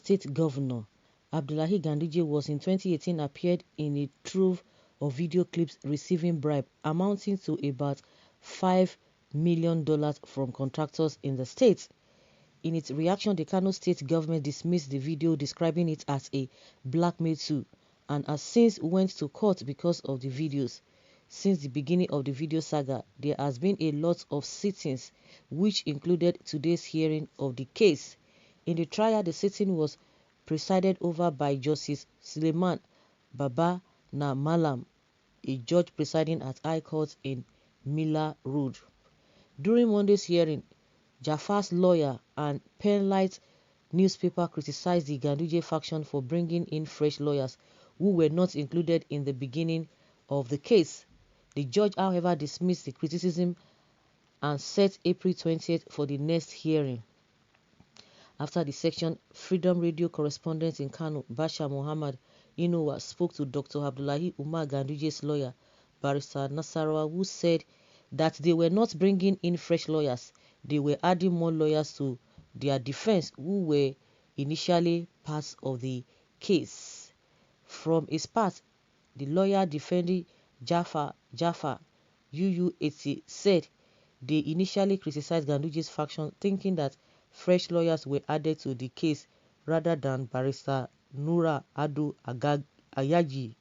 State Governor Abdullahi Ganduje was in 2018 appeared in a trove of video clips receiving bribe amounting to about $5 million from contractors in the state. In its reaction, the Kano State government dismissed the video, describing it as a blackmail tool, and has since went to court because of the videos. Since the beginning of the video saga, there has been a lot of sittings, which included today's hearing of the case. In the trial, the sitting was presided over by Justice Suleiman Baba Na Malam, a judge presiding at High Court in Mila Road. During Monday's hearing, Jafar's lawyer and Penlight newspaper criticized the Ganduje faction for bringing in fresh lawyers who were not included in the beginning of the case. The judge, however, dismissed the criticism and set April 20th for the next hearing. After the section, Freedom Radio correspondent in Kano, Basha Muhammad Inuwa, spoke to Dr. Abdullahi Umar Ganduje's lawyer, Barrister Nasarawa, who said that they were not bringing in fresh lawyers. They were adding more lawyers to their defense who were initially part of the case. From his part, the lawyer defending Jafar uu80 said they initially criticized Ganduje's faction, thinking that fresh lawyers were added to the case rather than Barrister Nura Ado Ayaji.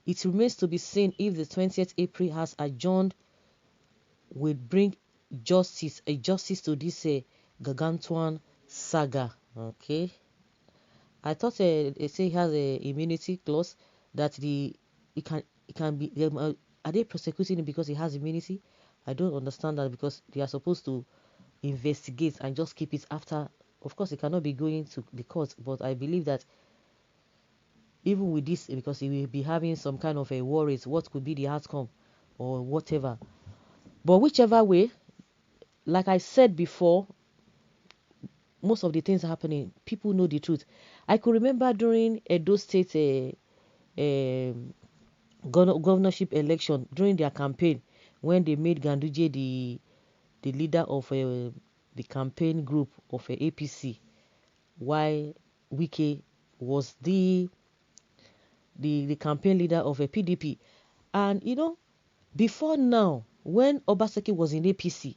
It remains to be seen if the 20th April has adjourned will bring justice to this gargantuan saga. Okay, I thought they say he has a immunity clause that it can be. Are they prosecuting him because he has immunity? I don't understand that, because they are supposed to investigate and just keep it after. Of course, it cannot be going to the court, but I believe that even with this, because he will be having some kind of a worries, what could be the outcome or whatever. But whichever way, like I said before, most of the things happening, people know the truth. I could remember during Edo State governorship election, during their campaign, when they made Ganduje the leader of the campaign group of APC, while Wike was the campaign leader of a PDP. And before now, when Obaseki was in APC,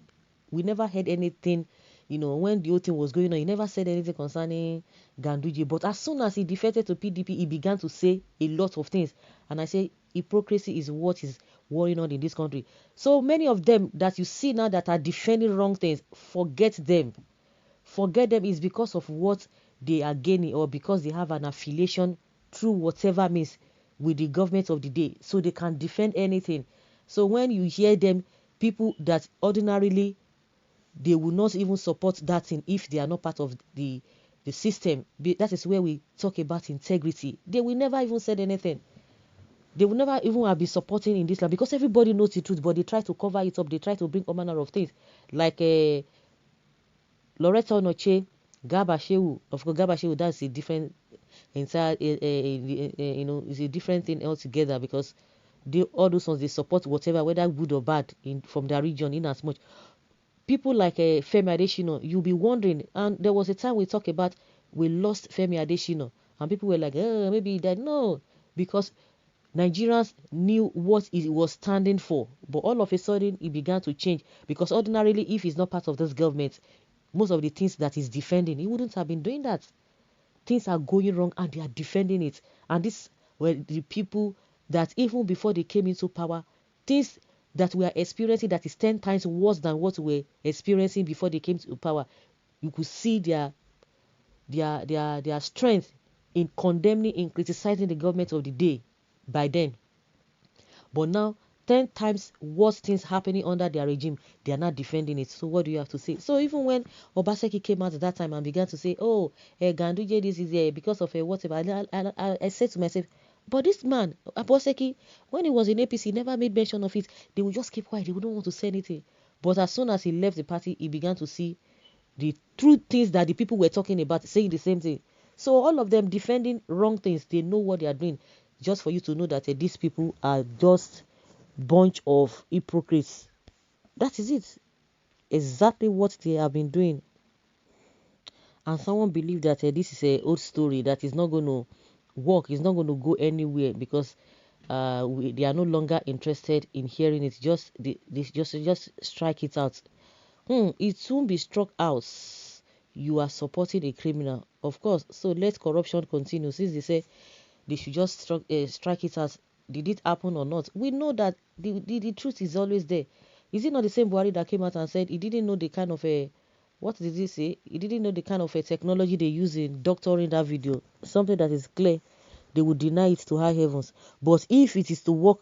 we never heard anything. When the whole thing was going on, he never said anything concerning Ganduje. But as soon as he defected to PDP, he began to say a lot of things. And I say hypocrisy is what is worrying on in this country. So many of them that you see now that are defending wrong things, forget them. Forget them. Is because of what they are gaining, or because they have an affiliation through whatever means with the government of the day, so they can defend anything. So when you hear them, people that ordinarily they will not even support that thing if they are not part of the system. That is where we talk about integrity. They will never even said anything. They will never even be supporting in this land, because everybody knows the truth, but they try to cover it up. They try to bring all manner of things, like Loretta Onoche, Garba Shehu. Of course, Garba Shehu, that's a different entire, it's a different thing altogether, because all those ones, they support whatever, whether good or bad, from their region. In as much people like Femi Adesina, you'll be wondering. And there was a time we talked about we lost Femi Adesina, and people were like, maybe he died. No, because Nigerians knew what he was standing for, but all of a sudden it began to change. Because ordinarily, if he's not part of this government, most of the things that he's defending, he wouldn't have been doing that. Things are going wrong and they are defending it. And this were the people that even before they came into power, things that we are experiencing that is 10 times worse than what we were experiencing before they came to power. You could see their strength in condemning, in criticizing the government of the day by then. But now, 10 times worse things happening under their regime, they are not defending it. So what do you have to say? So even when Obaseki came out at that time and began to say, Ganduje, this is because of whatever, I said to myself, but this man, Obaseki, when he was in APC, he never made mention of it. They would just keep quiet. They wouldn't want to say anything. But as soon as he left the party, he began to see the true things that the people were talking about, saying the same thing. So all of them defending wrong things, they know what they are doing. Just for you to know that these people are just bunch of hypocrites. That is it. Exactly what they have been doing. and someone believes that this is a old story that is not going to work, is not going to go anywhere because they are no longer interested in hearing it. Just strike it out. It soon be struck out. You are supporting a criminal, of course. So let corruption continue. Since they say they should just strike it out, did it happen or not? We know that the truth is always there. Is it not the same Buhari that came out and said he didn't know the kind of a what did he say? He didn't know the kind of a technology they use in doctoring that video. Something that is clear. They would deny it to high heavens. But if it is to work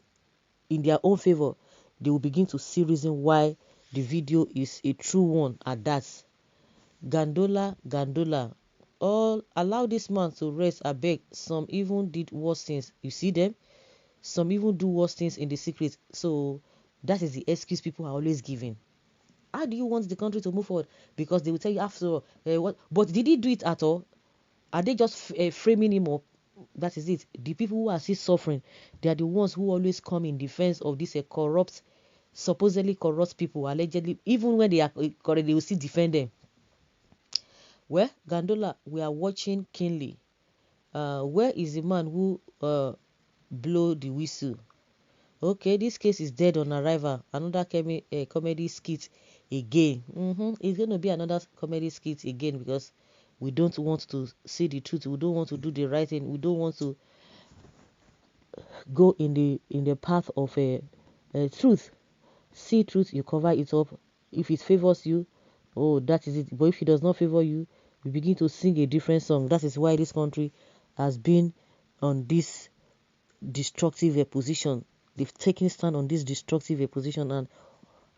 in their own favor, they will begin to see reason why the video is a true one at that. Gandola. All allow this man to rest, I beg. Some even did worse things. You see them? Some even do worse things in the secret. So that is the excuse people are always giving. How do you want the country to move forward? Because they will tell you after all, what? But did he do it at all? Are they just framing him up? That is it. The people who are still suffering, they are the ones who always come in defense of this corrupt, supposedly corrupt people, allegedly. Even when they are correct, they will still defend them. Well, Gandola, we are watching keenly. Where is the man who blow the whistle? Okay, this case is dead on arrival. Another comedy skit again. It's going to be another comedy skit again because we don't want to see the truth. We don't want to do the right thing. We don't want to go in the path of truth. See truth, you cover it up. If it favors you, oh, that is it. But if it does not favor you, you begin to sing a different song. That is why this country has been on this destructive position. They've taken stand on this destructive position, and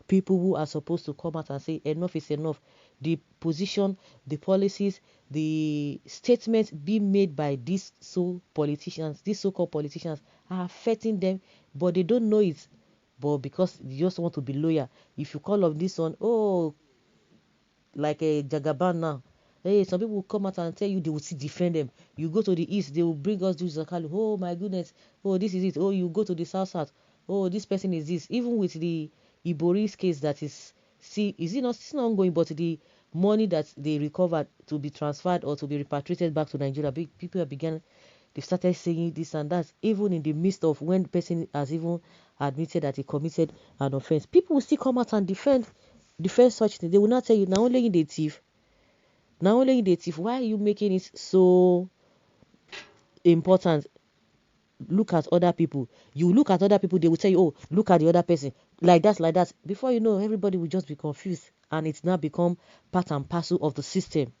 people who are supposed to come out and say enough is enough. The position, the policies, the statements being made by these so-called politicians are affecting them, but they don't know it. But because they just want to be loyal, if you call on this one, oh, like a Jagaban now, hey, some people will come out and tell you they will still defend them. You go to the east, they will bring us this Zakalu. Oh my goodness, oh this is it. Oh, you go to the south, oh this person is this. Even with the Ibori's case that is, see, is it not still ongoing, but the money that they recovered to be transferred or to be repatriated back to Nigeria, people have begun, they started saying this and that, even in the midst of when the person has even admitted that he committed an offense. People will still come out and defend such things. They will not tell you, now only in the thief. Now only in the thief. Why are you making it so important? Look at other people. You look at other people, they will tell you, oh, look at the other person. Like that. Before you know, everybody will just be confused. And it's now become part and parcel of the system.